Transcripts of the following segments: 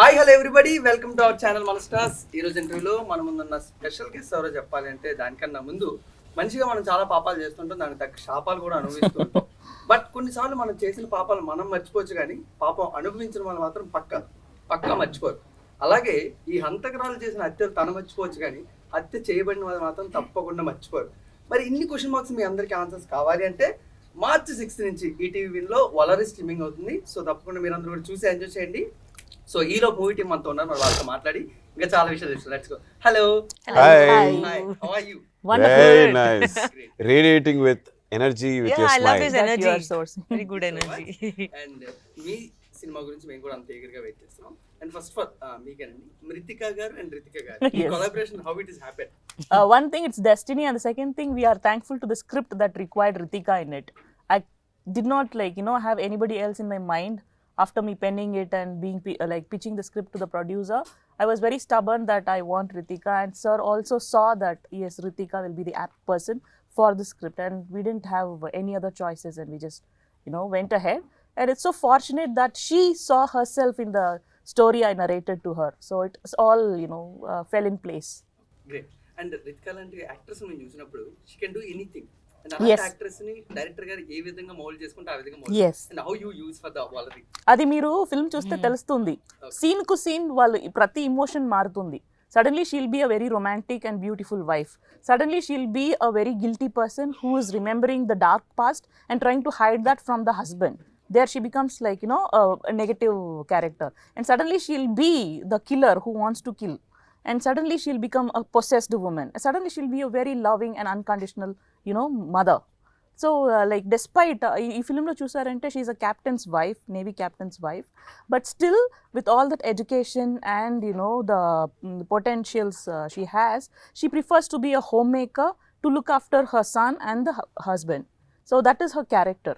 Hi hello everybody, welcome to our channel మన stars. ఈ రోజు ఇంటర్వ్యూలో మన ముందున్న స్పెషల్ గెస్ట్ ఎవరో చెప్పాలంటే దానికన్నా ముందు మనిషిగా మనం చాలా పాపాలు చేస్తుంటాం, దానికి తగ్గ శాపాలు కూడా అనుభవిస్తుంటాం. బట్ కొన్నిసార్లు మనం చేసిన పాపాలు మనం మర్చిపోవచ్చు, కానీ పాపం అనుభవించిన వాళ్ళు మాత్రం పక్కా మర్చిపోరు. అలాగే ఈ హంతకరాలు చేసిన హత్యలు తను మర్చిపోవచ్చు, కానీ హత్య చేయబడిన వాళ్ళు మాత్రం తప్పకుండా మర్చిపోరు. మరి ఇన్ని క్వశ్చన్ మార్క్స్ మీ అందరికీ ఆన్సర్స్ కావాలి అంటే మార్చి 6 నుంచి ఈటీవీ విన్లో వలరీ స్ట్రీమింగ్ అవుతుంది. సో తప్పకుండా మీరు అందరూ కూడా చూసి ఎంజాయ్ చేయండి. సో హీరో మూవీ టీమ్ అంతా ఉన్నారు, మరి వాళ్ళతో మాట్లాడి ఇంకా చాలా విషయాలు తెలుసు. Let's go. Hello. Hi. How are you? Wonderful. Very nice. Radiating with energy with your I smile. love his That energy. you are sourcing. Very good energy. And మీ సినిమా గురించి మేము కూడా అంత ఈగర్గా వెయిట్ చేస్తున్నాం. అండ్ ఫస్ట్ ఆఫ్ ఆల్ మీకేనండి, మృతికా గారు and Ritika గారు ఈ Yes. Collaboration how it is happen? One thing, it's destiny, and the second thing, we are thankful to the script that required Rithika in it. I did not have anybody else in my mind after me penning it and being pitching the script to the producer. I was very stubborn that I want Rithika, and sir also saw that yes, Rithika will be the apt person for the script, and we didn't have any other choices, and we just went ahead. And it's so fortunate that she saw herself in the story I narrated to her, so it's all fell in place. Great. And Ritika లాంటి actress మేము చూసినప్పుడు she can do anything. And Yes. అలాంటి actress ని director గారు ఏ విధంగా mould చేసుకుంటే ఆ విధంగా mould. Yes. And how you use for the వలరీ? అది మీరు ఫిల్మ్ చూస్తే తెలుస్తుంది. సీన్ కు సీన్ వాళ్ళు ప్రతి ఇమోషన్ మారుతుంది. Suddenly she'll be a very romantic and beautiful wife. Suddenly she'll be a very guilty person who is remembering the dark past and trying to hide that from the husband. There she becomes a negative character, and suddenly she'll be the killer who wants to kill, and suddenly she'll become a possessed woman. Suddenly she'll be a very loving and unconditional mother. So despite ఈ ఫిల్మ్లో చూసారంటే she's a captain's wife, navy captain's wife, but still with all that education and the potentials she has, she prefers to be a homemaker to look after her son and the husband. So that is her character.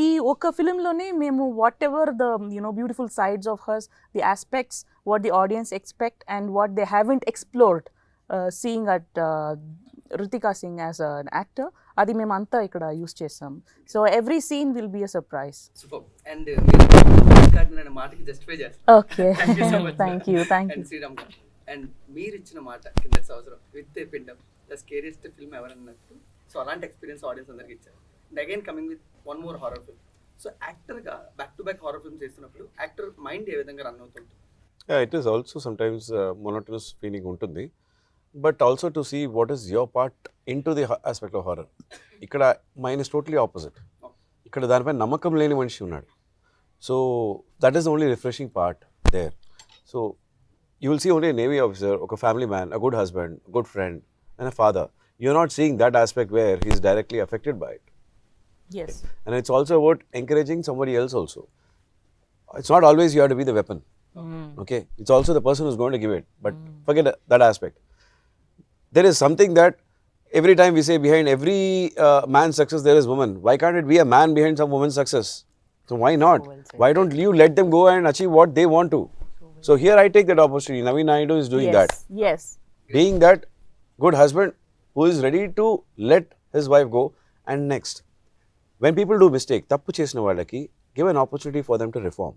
ఈ ఒక ఫిలింలోనే మేము whatever the beautiful sides of hers, the aspects what the audience expect and what they haven't explored seeing at Ritika Singh as an actor, అది మేము అంతా ఇక్కడ use చేస్తాం. So every scene will be a surprise. Super. And మీరు అనే మాటకి justify చేస్తారు. Okay, thank you. And Sriram garu, and మీరు ఇచ్చిన మాట కింద సంవత్సరం with Pindam the scariest film ఎవరన్నట్టు. సో అలాంటి ఎక్స్పీరియన్స్ ఆడియన్స్ అందరికి ఇచ్చారు. And again coming with one more horror film. So యాక్టర్గా back to back horror film చేస్తున్నప్పుడు యాక్టర్ మైండ్ ఏ విధంగా రన్ అవుతుంటుంది? Yeah, it is also sometimes monotonous feeling ఉంటుంది. But also to see what is your part into the aspect of horror. ఇక్కడ mine is totally opposite. ఇక్కడ దానిపై నమ్మకం లేని మనిషి ఉన్నాడు. So that is the only refreshing part there. So you will see only a navy officer, a family man, a good husband, a good friend and a father. You're not seeing that aspect where he is directly affected by it. Yes. And it's also about encouraging somebody else also. It's not always you have to be the weapon. Okay? It's also the person who's going to give it. But forget that aspect. There is something that every time we say behind every man's success there is woman. Why can't it be a man behind some woman's success? So why not? Why don't you let them go and achieve what they want to? So here I take that opportunity. Naveen Naidu is doing that. Yes. Being that good husband who is ready to let his wife go. And next, when people do mistake, tappu chesina vallaki, give an opportunity for them to reform.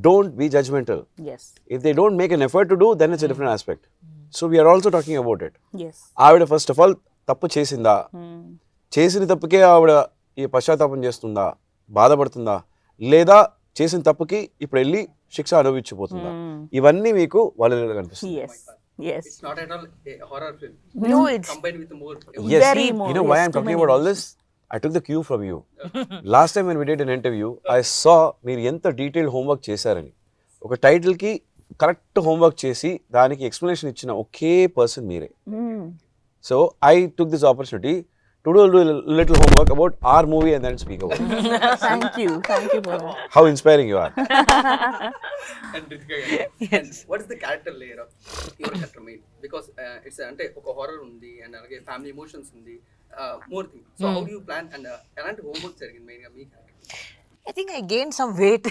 Don't be judgmental. Yes. If they don't make an effort to do, then it's a different aspect. So we are also talking about it. Yes. ఆవిడ first of all తప్పు చేసిందా, చేసిన తప్పుకే ఆవిడ ఈ పశ్చాత్తాపం చేస్తుందా, బాధపడుతుందా, లేదా చేసిన తప్పుకి ఇప్పుడు వెళ్ళి శిక్ష అనుభవించిపోతుందా, ఇవన్నీ మీకు వాళ్ళ కనిపిస్తుంది. Yes. Yes. It's not at all a horror film. No, it's Combined with more. Yes, Very more. you know why Yes, I'm too talking many about all this? I took the cue from you. Last time when we did an interview, I saw మీరు ఎంత detailed homework చేశారని. ఒక టైటిల్కి correct homework చేసి దానికి explanation ఇచ్చిన ఒకే person మీరే. So I took this opportunity to do a little homework about our movie and then speak about it. Thank you for that. How inspiring you are. And Rithika garu, and what is the character layer of your character main? Because it's అంటే ఒక horror ఉంది and అలాగే family emotions ఉంది, more thing. So how do you plan and ఎలాంటి homework జరిగింది main గా మీ character? I think I gained some weight,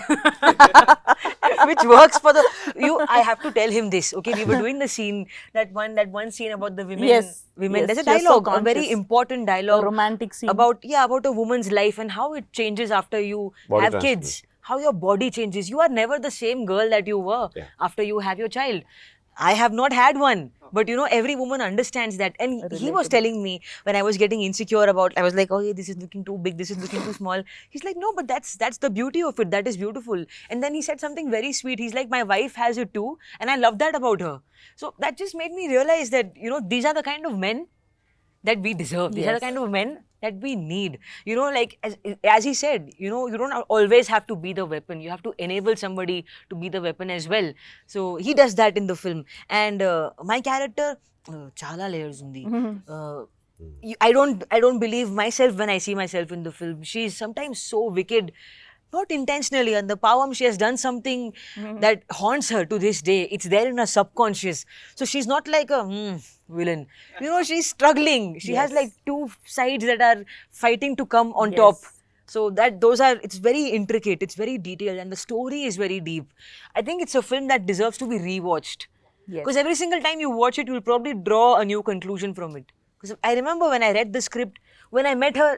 which works for the you. I have to tell him this. Okay, we were doing the scene that one scene about the women. Yes, women. yes, There's a she was so dialogue, a very conscious. important dialogue, A romantic scene. about a woman's life and how it changes after you Body have kids. how your body changes. You are never the same girl that you were Yeah. after you have your child. I have not had one, but you know, every woman understands that. And he was telling me when I was getting insecure about, I was like, oh, yeah, this is looking too big, this is looking too small. He's like, no, but that's the beauty of it. That is beautiful. And then he said something very sweet. He's like, my wife has it too, and I love that about her. So that just made me realize that, you know, these are the kind of men that we deserve. These are the Yes. kind of men that we need. You know, like as he said, you know, you don't always have to be the weapon. You have to enable somebody to be the weapon as well. So he does that in the film. And my character, chala layers undi. I don't believe myself when I see myself in the film. She's sometimes so wicked, not intentionally. And the poem, she has done something that haunts her to this day. It's there in her subconscious. So she's not like a villain. You know, she's struggling. She has Yes. like two sides that are fighting to come on Yes. top. So it's very intricate, it's very detailed, and the story is very deep. I think it's a film that deserves to be rewatched. Yes. Because every single time you watch it, you'll probably draw a new conclusion from it. Because I remember when I read the script, when I met her,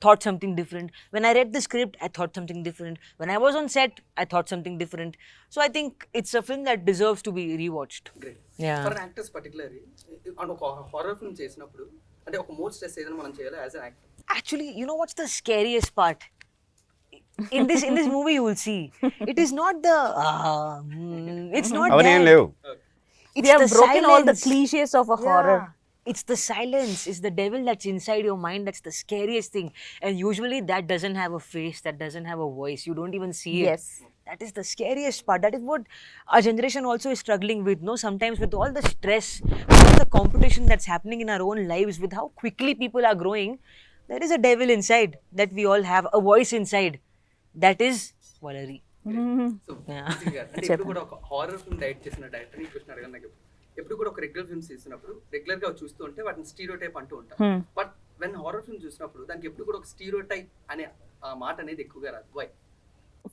thought something different. When I read the script, I thought something different. When I was on set, I thought something different. So I think it's a film that deserves to be rewatched. Great Yeah. For actors particularly అంటే ఒక horror film చేసినప్పుడు అంటే ఒక more stress ఏదైనా మనం చేయాలి as an actor. Actually, you know what's the scariest part? In this movie, you will see. It is not the. It's not అవన్నీ ఏం that. లేవు. It's We have the broken all the silence. cliches of a horror. Yeah. It's the silence. It's the devil that's inside your mind. That's the scariest thing. And usually that doesn't have a face. That doesn't have a voice. You don't even see it. Yes. That is the scariest part. That is what our generation also is struggling with. No, sometimes with all the stress, with all the competition that's happening in our own lives, with how quickly people are growing, there is a devil inside that we all have, a voice inside. That is Valari. So Yeah. అంటే ఎప్పుడు కూడా ఒక horror film direct చేసిన director ని question అడగను నాకు ఎప్పుడు కూడా ఒక రెగ్యులర్ ఫిల్మ్స్ తీసినప్పుడు రెగ్యులర్ గా చూస్తూ ఉంటే వాటిని స్టీరియో టైప్ అంటూ ఉంటాం. బట్ వెన్ హారర్ ఫిల్మ్ చూసినప్పుడు దానికి ఎప్పుడు కూడా ఒక స్టీరియో టైప్ అనే ఆ మాట అనేది ఎక్కువగా రాదు. Why?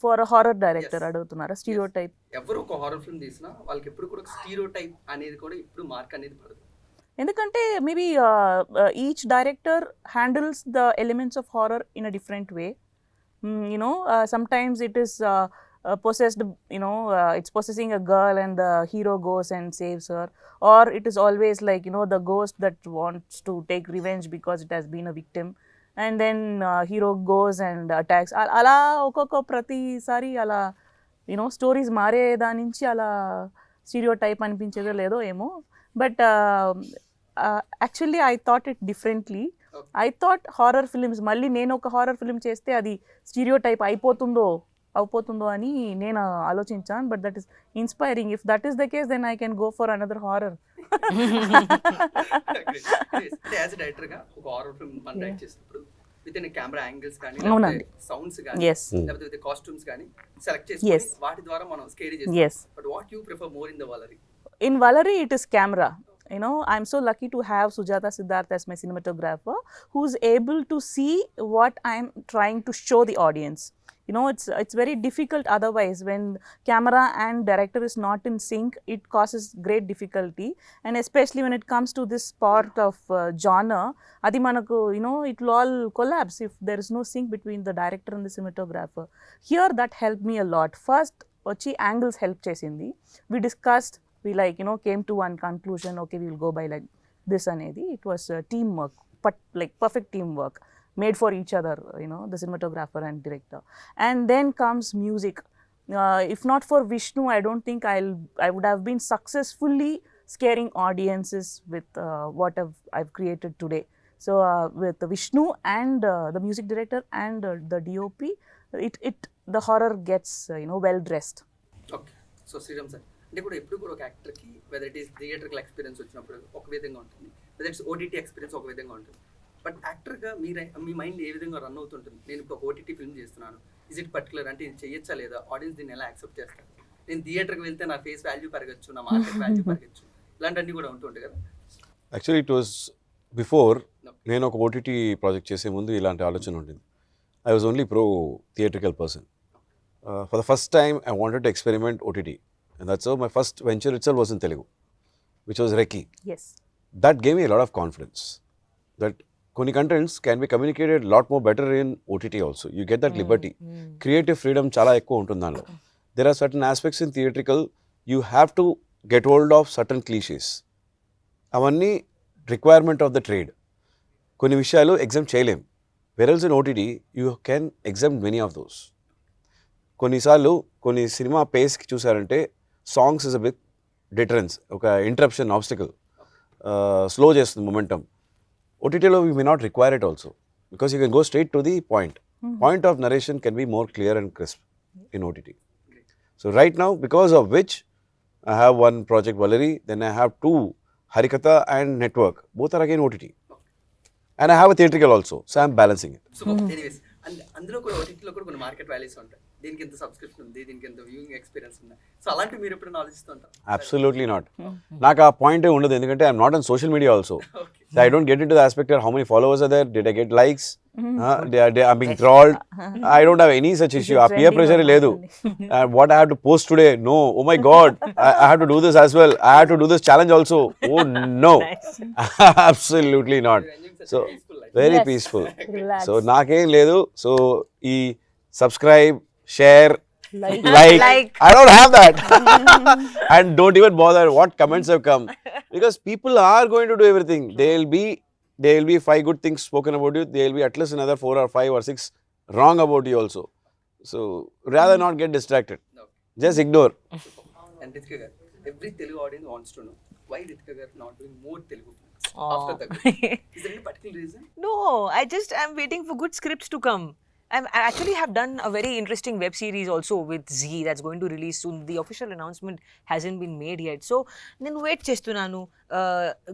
For a horror director, Yes. అడుగుతున్నారా స్టీరియోటైప్? ఎవరు ఒక హారర్ ఫిల్మ్ తీసినా వాళ్ళకి ఎప్పుడు కూడా ఒక స్టీరియో టైప్ అనేది కూడా ఇప్పుడు మార్క్ అనేది పడదు. ఎందుకంటే maybe each director handles the elements of horror in a different way. Sometimes it is possessed, it's possessing a girl and the hero goes and saves her, or it is always like, the ghost that wants to take revenge because it has been a victim, and then hero goes and attacks. అలా ఒక్కొక్క ప్రతిసారి అలా stories మారే దాని నుంచి అలా stereo type అనిపించేదో లేదో ఏమో. But actually I thought it differently. I thought horror films మళ్ళీ నేను ఒక హారర్ ఫిలిం చేస్తే అది స్టీరియో టైప్ అయిపోతుందో అని నేను ఆలోచించాను. But that is inspiring. If that is the case then I can go for another horror. అంటే యాజ్ డైరెక్టర్ గా ఒక హారర్ ఫిల్మ్ మనం డైరెక్ట్ చేసినప్పుడు విత్ ఇన్ కెమెరా యాంగిల్స్ కానీ అవునండి. సౌండ్స్ కానీ Yes. లేకపోతే విత్ కాస్ట్యూమ్స్ కానీ సెలెక్ట్ Yes. చేసుకొని వాటి ద్వారా మనం స్కేరీ Yes. చేస్తాం. But what you prefer more in the Valari? In Valari, it is camera. I'm so lucky to have Sujata Siddharth as my cinematographer, who's able to see what I'm trying to show the audience. It's very difficult otherwise when camera and director is not in sync. It causes great difficulty, and especially when it comes to this part of genre, adi manaku it will all collapse if there is no sync between the director and the cinematographer. Here that helped me a lot. First vachi angles help chesindi. We discussed, we came to one conclusion, okay, we will go by like this anedi. It was teamwork, but like perfect teamwork made for each other, the cinematographer and director. And then comes music. If not for Vishnu, I don't think I would have been successfully scaring audiences with what I've created today. So with Vishnu and the music director and the DOP, the horror gets well dressed. Okay. So Sriram sir, అంటే కూడా ఎప్పుడు కూడా ఒక యాక్టర్కి whether it is theatrical experience వచ్చినప్పుడు ఒక విధంగా ఉంటుంది, వెదర్ ఇట్స్ ఓటీటీ ఎక్స్పీరియన్స్ ఒక విధంగా ఉంటుంది. బట్ యాక్టర్గా మీ మైండ్ ఏ విధంగా రన్ అవుతుంటుంది? నేను ఇప్పుడు ఒక ఓటీటీ ఫిల్మ్ చేస్తున్నాను, ఇస్ ఇట్ పర్టికులర్ అంటే ఇది చేయొచ్చా లేదా, ఆడియన్స్ దీన్ని ఎలా యాక్సెప్ట్ చేస్తారు, నేను థియేటర్కి వెళ్తే నా ఫేస్ వాల్యూ పెరగచ్చు, నా మార్కెట్ వాల్యూ పెరగచ్చు, ఇలాంటివన్నీ కూడా ఉంటుంటాయి కదా. యాక్చువల్లీ ఇట్ వాజ్ బిఫోర్ నేను ఒక ఓటీటీ ప్రాజెక్ట్ చేసే ముందు ఇలాంటి ఆలోచన ఉంటుంది. I was only pro theatrical person. For the first time I wanted to experiment OTT, and that's my first venture itself was in Telugu, which was reiki. Yes. That gave me a lot of confidence that కొన్ని contents can be communicated lot more better in OTT also. You get that liberty. Creative freedom చాలా ఎక్కువ ఉంటుంది దానిలో. There are certain aspects in theatrical, you have to get hold of certain cliches. అవన్నీ requirement of the trade. కొన్ని విషయాలు exam చేయలేం. Whereas in OTT you can exam many of those. కొన్నిసార్లు కొన్ని సినిమా పేస్కి చూసారంటే songs is a big deterrence, ఒక interruption, obstacle, slow చేస్తుంది మొమెంటమ్. ఓటీటీలో we may not require it also because you can go straight to the point. Point of narration can be more clear and crisp in OTT. So right now, because of which I have one project Valari, then I have two Harikatha and Network. Both are again OTT. And I have a theatrical also. So I'm balancing it. So anyways అందులో కూడా ఓటీటీలో కూడా కొన్ని market values ఉంటాయి. దీనికి ఎంత subscription ఉంది, దీనికి ఎంత వ్యూయింగ్ ఎక్స్పీరియన్స్ ఉంది. సో అలాంటి మీరు ఎప్పుడైనా ఆలోచిస్తుంటారు? Absolutely not. నాకు ఆ పాయింటే ఉండదు, ఎందుకంటే I'm not on social media also. So I don't get into the aspect of how many followers are there, did I get likes, I'm being trolled. I don't have any such issue. Peer pressure ledu. What I have to post today, no, oh my god, I have to do this as well, I have to do this challenge also, oh no. Absolutely not. So very Yes. peaceful. Relax. So nakem ledu. So e subscribe, share, Like. like. I don't have that. And don't even bother what comments have come, because people are going to do everything. There will be 5 good things spoken about you, there will be at least another 4 or 5 or 6 wrong about you also. So rather not get distracted, just ignore. And Rithika garu, every Telugu audience wants to know why Rithika garu not doing more Telugu after that. Is there any particular reason? No, I'm waiting for good scripts to come. I actually have done a very interesting web series also with Z that's going to release soon. The official announcement hasn't been made yet. So, then wait chestunanu.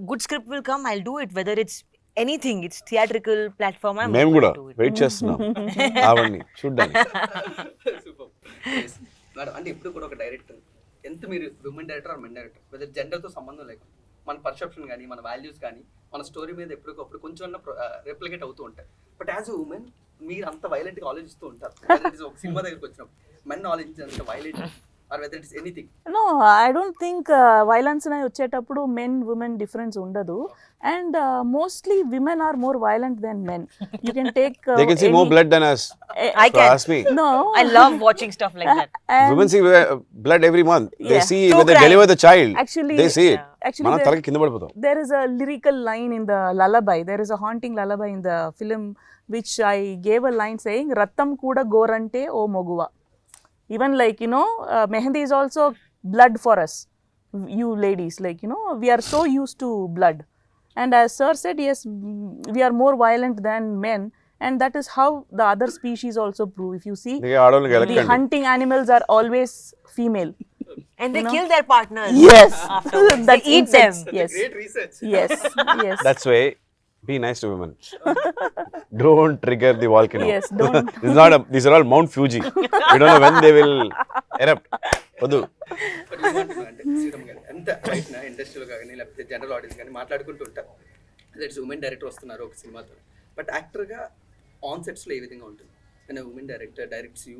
Good script will come, I'll do it. Whether it's anything, it's theatrical platform, I'm మేము going కూడా to do it. Wait చేస్తున్నాం అవన్నీ చూడ్డానికి. Super. Madam, అంటే ఇప్పుడు కూడా ఒక director, ఎంత మీరు women director or men director, whether జెండర్తో సంబంధం లేకుండా మన పర్సెప్షన్ కానీ, మన వాల్యూస్ కానీ, మన స్టోరీ మీద ఎప్పటికప్పుడు కొంచెం రెప్లికేట్ అవుతూ ఉంటాయి. బట్ యాజ్ ఎ ఉమెన్ మీరు అంత వైలెంట్గా ఆలోచిస్తూ ఉంటారు. ఒక సినిమా దగ్గరికి వచ్చినప్పుడు మెన్ ఆలోచించినంత violent or whether it's anything. No, I don't think violence అనేది వచ్చేటప్పుడు men women difference ఉండదు. And mostly women are more violent than men. You can take They can see more blood than us. I So can. ask me. No. I love watching stuff like that. And Women see blood every month. They Yeah. see True when they crime. deliver the child. Actually, They see it. actually మనం తలకి కింద పడిపోతాం. there is a lyrical line in the lullaby. There is a haunting lullaby in the film which I gave a line saying rattam kuda gorante o moguva. Even like, you know, mehendi is also blood for us, you ladies, like, you know, we are so used to blood. And as sir said, yes, we are more violent than men, and that is how the other species also prove. If you see, అందుకే ఆడవాళ్ళకి the ఎలక్కండి. hunting animals are always female. And they kill their partners. Yes. Afterwards. That's They eat them. insects. Yes. Great research. Yes. Yes. That's why be nice to women. Don't trigger the volcano. Yes, don't. These are all Mount Fuji. We don't know when they will erupt. వద్దు. అంటే శ్రీరామ్ గారు ఎంత బయట ఇండస్ట్రీలో కానీ లేకపోతే general audience కానీ మాట్లాడుకుంటూ ఉంటారు, దట్స్ ఉమెన్ డైరెక్టర్ వస్తున్నారు ఒక సినిమాతో. బట్ యాక్టర్గా ఆన్ సెట్స్లో ఏ విధంగా ఉంటుంది? నేను ఉమెన్ డైరెక్టర్ డైరెక్ట్స్ యూ,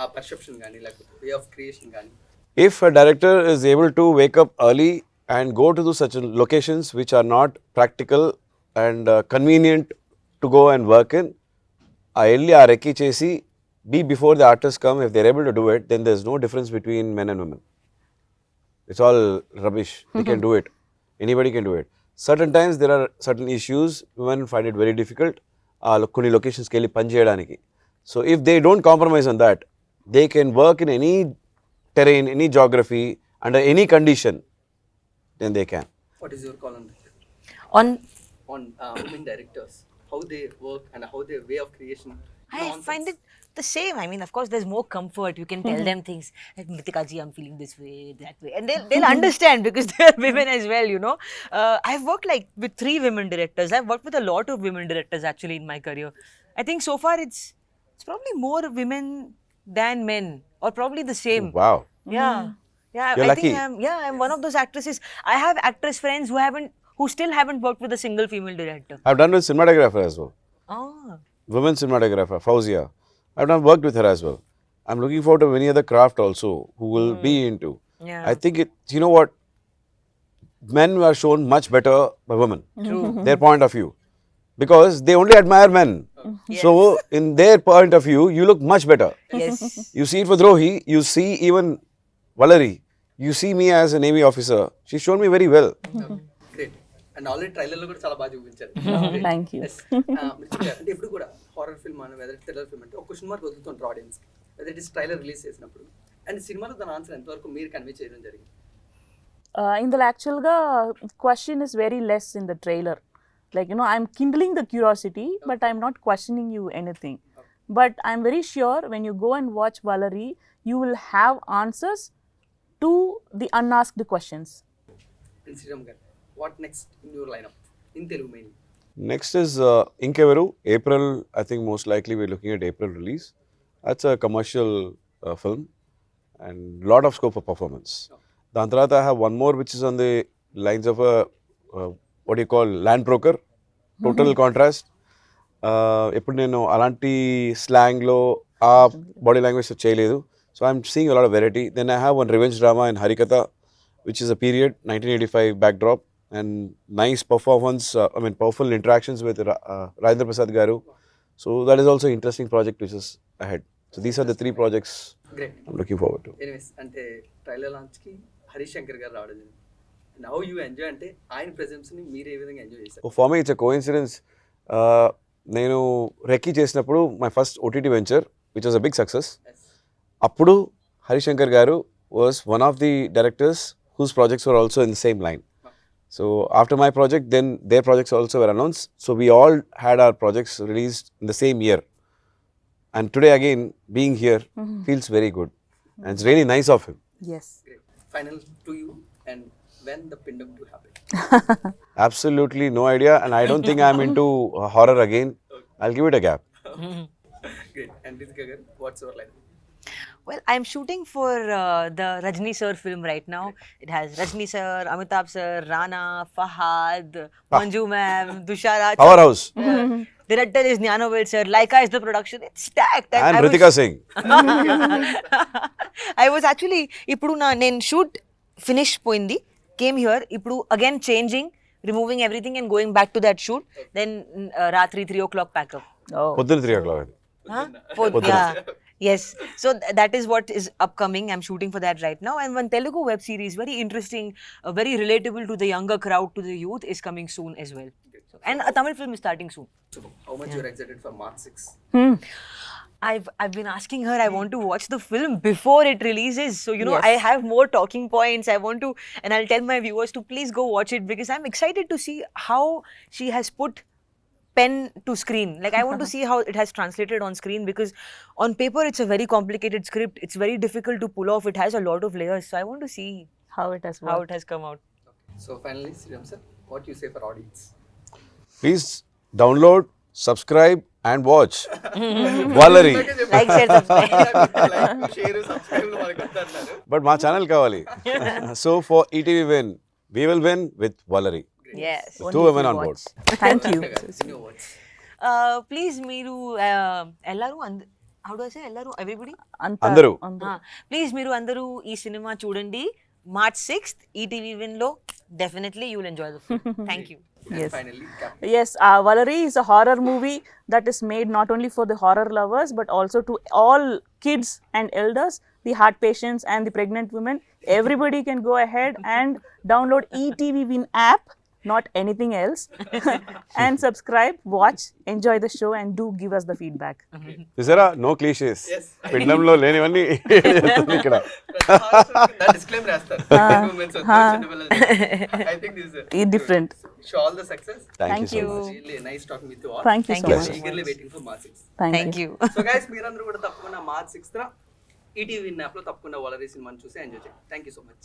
ఆ పర్సెప్షన్ కానీ లేకపోతే వే ఆఫ్ క్రియేషన్ కానీ. If a director is able to wake up early and go to such locations which are not practical and convenient to go and work in, early ఆ recce చేసి be before the artists come, if they're able to do it, then there's no difference between men and women. It's all rubbish. They can do it. Anybody can do it. Certain times there are certain issues, women find it very difficult కొన్ని లొకేషన్స్కి వెళ్ళి పని చేయడానికి. So if they don't compromise on that, they can work in any terrain, any geography, under any condition, then they can. What is your call on On women directors, how they work and how they way of creation? I find it the same. I mean, of course, there's more comfort. You can tell them things like, Mritika ji, I'm feeling this way, that way. And they'll understand because they're women as well, you know. I've worked like with 3 women directors. I've worked with a lot of women directors actually in my career. I think so far it's probably more women than men, or probably the same. Wow. Yeah. Yeah, You're I think lucky. I'm one of those actresses. I have actress friends who still haven't worked with a single female director. I've done with cinematographer as well. Ah. Women cinematographer, Fauzia. I've done worked with her as well. I'm looking forward to any other craft also who will be into. Yeah. I think you know what? Men are shown much better by women. True. Their point of view. because they only admire men. Yes. So in their point of view, you look much better. Yes. You see it for Drohi, you see even Valari, you see me as a Navy officer. She's shown me very well. Great. And already ట్రైలర్లో కూడా చాలా బాగా చూపించారు. Thank you. మృతిక, అంటే ఇప్పుడు కూడా horror film అని whether thriller film అంటే ఒక క్వశ్చన్ మార్క్ వదులుతుంటారు audience, whether it is trailer release చేసినప్పుడు. అండ్ సినిమాలో దాని ఆన్సర్ ఎంతవరకు మీరు కన్వే చేయడం జరిగింది? In the actual question is very less in the trailer. Like, you know, I'm kindling the curiosity, but I'm not questioning you anything. But I'm very sure when you go and watch Valari, you will have answers to the unasked questions. And Sriram garu, what next in your lineup in Telugu main? Next is Inkevaru. April, I think most likely we're looking at April release. That's a commercial film and lot of scope for performance. దాని తర్వాత I have one more which is on the lines of a what do you call land broker, total contrast. ఎప్పుడు నేను అలాంటి స్లాంగ్లో ఆ body లాంగ్వేజ్తో చేయలేదు. So I'm seeing a lot of variety. Then I have one revenge drama in Harikatha which is a period 1985 backdrop and nice performance, powerful interactions with Rajendra Prasad garu. So that is also interesting project which is ahead. So these are the 3 projects great. I'm looking forward to. Anyways, అంటే trailer లాంచ్కి Harish Shankar గారు రావడం జరిగింది. And how you enjoy, అంటే ఆయన ప్రెజెన్స్ని మీరు ఏ విధంగా enjoy చేశారు? For me it's a coincidence. నేను రెక్కీ చేసినప్పుడు my first OTT venture which was a big success. అప్పుడు Harishankar garu was one of the directors whose projects were also in the same line. So after my project, then their projects also were announced. So we all had our projects released in the same year. And today again, being here feels very good. And it's really nice of him. Yes. Great. Final to you, and when the Pindam to happen? Absolutely no idea. And I don't think I'm into horror again. I'll give it a gap. Great. And Ritika garu, what's your life? Well, I'm shooting for the Rajni sir film right now. It has Rajni sir, Amitabh sir, Rana, Fahad, Manju ma'am, Dushara. Powerhouse. Director is Jnanovel sir. Laika is the production. It's stacked. And Rithika Singh. I was actually, ఇప్పుడు నేను shoot finish పోయింది, came here, ఇప్పుడు again changing, removing everything and going back to that shoot. Then రాత్రి 3 o'clock pack up. Oh. పొద్దున 3 o'clock. Huh? Yeah. Yes. So that is what is upcoming. I'm shooting for that right now. And one Telugu web series, very interesting, very relatable to the younger crowd, to the youth, is coming soon as well. So, and a Tamil film is starting soon. So how much you're excited for March 6? I've been asking her, I want to watch the film before it releases. So, you know, Yes. I have more talking points. I want to, and I'll tell my viewers to please go watch it because I'm excited to see how she has put pen to screen. Like, I want to see how it has translated on screen because on paper it's a very complicated script. It's very difficult to pull off. It has a lot of layers. So I want to see How it has how worked. it has come out. So finally, Sriram sir, what you say for audience? Please download, subscribe and watch Valari. Like, share, subscribe. Like, share, subscribe మనకు వద్దన్నారు. But మా channel కావాలి. So for ETV win, we will win with Valari. Yes. With 2 women on board. Thank you. New words. Please, మీరు ఎల్లారు how do I say ఎల్లారు everybody? అందరూ. Please మీరు అందరూ ఈ cinema చూడండి. March 6th ఈటీవీ విన్ లో definitely you will enjoy the film. Thank you. And Yes. finally, Captain. Yes, Valari is a horror movie that is made not only for the horror lovers but also to all kids and elders, the heart patients and the pregnant women. Everybody can go ahead and download ETV Win app, not anything else, and subscribe, watch, enjoy the show and do give us the feedback. చూసారా, no clichés. Yes. పిండంలో లేనివన్నీ చేస్తుంది ఇక్కడ. Disclaimer రాస్తారు. Two men వద్దు, చిన్న పిల్లలు వద్దు. I think this is Different. Wish you all the success. Thank you so much. Really nice talking with you all. Thank you Thank so you. much. Eagerly waiting for March 6. Thank you. So guys, మీరందరూ కూడా తప్పకుండా March 6th ETV app లో తప్పకుండా Valari సినిమాని చూసి enjoy చేయండి. Thank you so much.